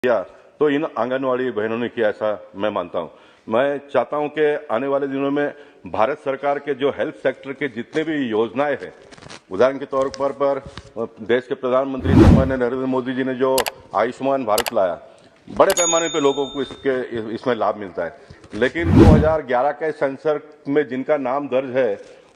किया तो इन आंगनवाड़ी बहनों ने किया, ऐसा मैं मानता हूं। मैं चाहता हूं कि आने वाले दिनों में भारत सरकार के जो हेल्थ सेक्टर के जितने भी योजनाएं हैं, उदाहरण के तौर पर देश के प्रधानमंत्री माननीय नरेंद्र मोदी जी ने जो आयुष्मान भारत लाया, बड़े पैमाने पर लोगों को इसमें लाभ मिलता है। लेकिन 2011 के सेंसर में जिनका नाम दर्ज है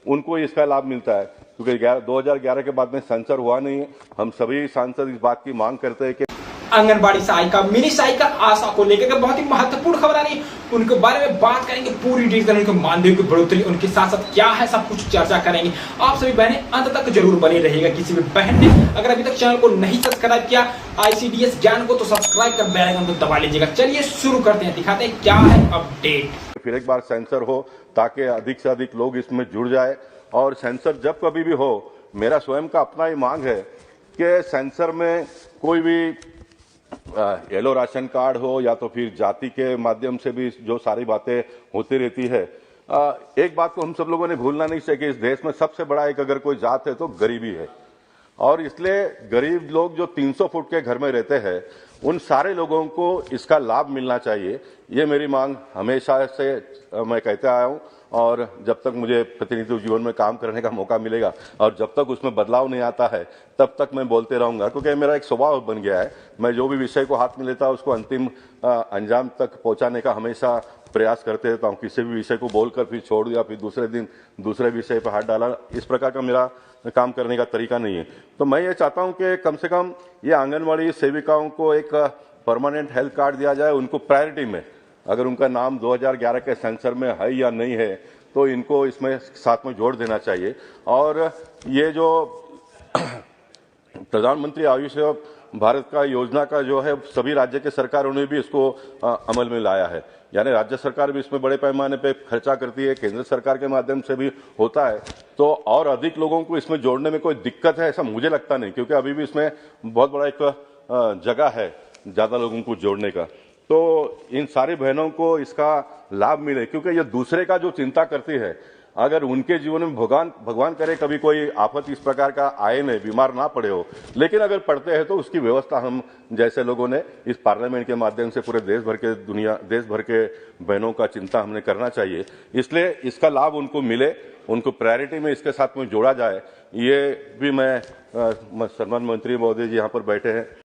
उनको इसका लाभ मिलता है, क्योंकि 2011 के बाद में सेंसर हुआ नहीं है। हम सभी सांसद इस बात की मांग करते हैं कि आंगनबाड़ी सहायिका, मिनी सहायिका आशा को लेकर बहुत ही महत्वपूर्ण खबर आ रही है, उनके बारे में बात करेंगे पूरी डिटेल, उनके मानदेय की बढ़ोतरी, उनके साथ साथ क्या है, सब कुछ चर्चा करेंगे। आप सभी बहनें अंत तक जरूर बने रहिएगा। किसी भी बहन ने अगर अभी तक चैनल को नहीं सब्सक्राइब किया ICDS ज्ञान को, तो सब्सक्राइब कर बेल आइकन को दबा लीजिएगा। चलिए शुरू करते हैं, दिखाते हैं क्या है अपडेट। फिर एक बार सेंसर हो ताकि अधिक से अधिक लोग इसमें जुड़ जाए, और सेंसर जब कभी भी हो, मेरा स्वयं का अपना ही मांग है कि सेंसर में कोई भी येलो राशन कार्ड हो या तो फिर जाति के माध्यम से भी जो सारी बातें होती रहती है। एक बात को हम सब लोगों ने भूलना नहीं चाहिए कि इस देश में सबसे बड़ा एक अगर कोई जात है तो गरीबी है, और इसलिए गरीब लोग जो 300 फुट के घर में रहते हैं उन सारे लोगों को इसका लाभ मिलना चाहिए। ये मेरी मांग हमेशा से मैं कहते आया हूं, और जब तक मुझे प्रतिनिधि जीवन में काम करने का मौका मिलेगा और जब तक उसमें बदलाव नहीं आता है तब तक मैं बोलते रहूंगा, क्योंकि मेरा एक स्वभाव बन गया है। मैं जो भी विषय को हाथ में लेता हूं उसको अंतिम अंजाम तक पहुंचाने का हमेशा प्रयास करते रहता हूं। किसी भी विषय को बोलकर फिर छोड़ दिया, फिर दूसरे दिन दूसरे विषय पर हाथ डाला, इस प्रकार का मेरा काम करने का तरीका नहीं है। तो मैं ये चाहता हूं कि कम से कम ये आंगनवाड़ी सेविकाओं को एक परमानेंट हेल्थ कार्ड दिया जाए, उनको प्रायोरिटी में। अगर उनका नाम 2011 के सेंसर में है या नहीं है तो इनको इसमें साथ में जोड़ देना चाहिए। और ये जो प्रधानमंत्री आयुष्मान भारत का योजना का जो है, सभी राज्य के सरकारों ने भी इसको अमल में लाया है, यानी राज्य सरकार भी इसमें बड़े पैमाने पे खर्चा करती है, केंद्र सरकार के माध्यम से भी होता है। तो और अधिक लोगों को इसमें जोड़ने में कोई दिक्कत है ऐसा मुझे लगता नहीं, क्योंकि अभी भी इसमें बहुत बड़ा एक जगह है ज्यादा लोगों को जोड़ने का। तो इन सारी बहनों को इसका लाभ मिले, क्योंकि ये दूसरे का जो चिंता करती है, अगर उनके जीवन में भगवान करे कभी कोई आफत इस प्रकार का आए नहीं, बीमार ना पड़े हो, लेकिन अगर पड़ते हैं तो उसकी व्यवस्था हम जैसे लोगों ने इस पार्लियामेंट के माध्यम से पूरे देश भर के बहनों का चिंता हमने करना चाहिए। इसलिए इसका लाभ उनको मिले, उनको प्रायोरिटी में इसके साथ में जोड़ा जाए। ये भी मैं सम्मान मंत्री महोदय जी यहाँ पर बैठे हैं।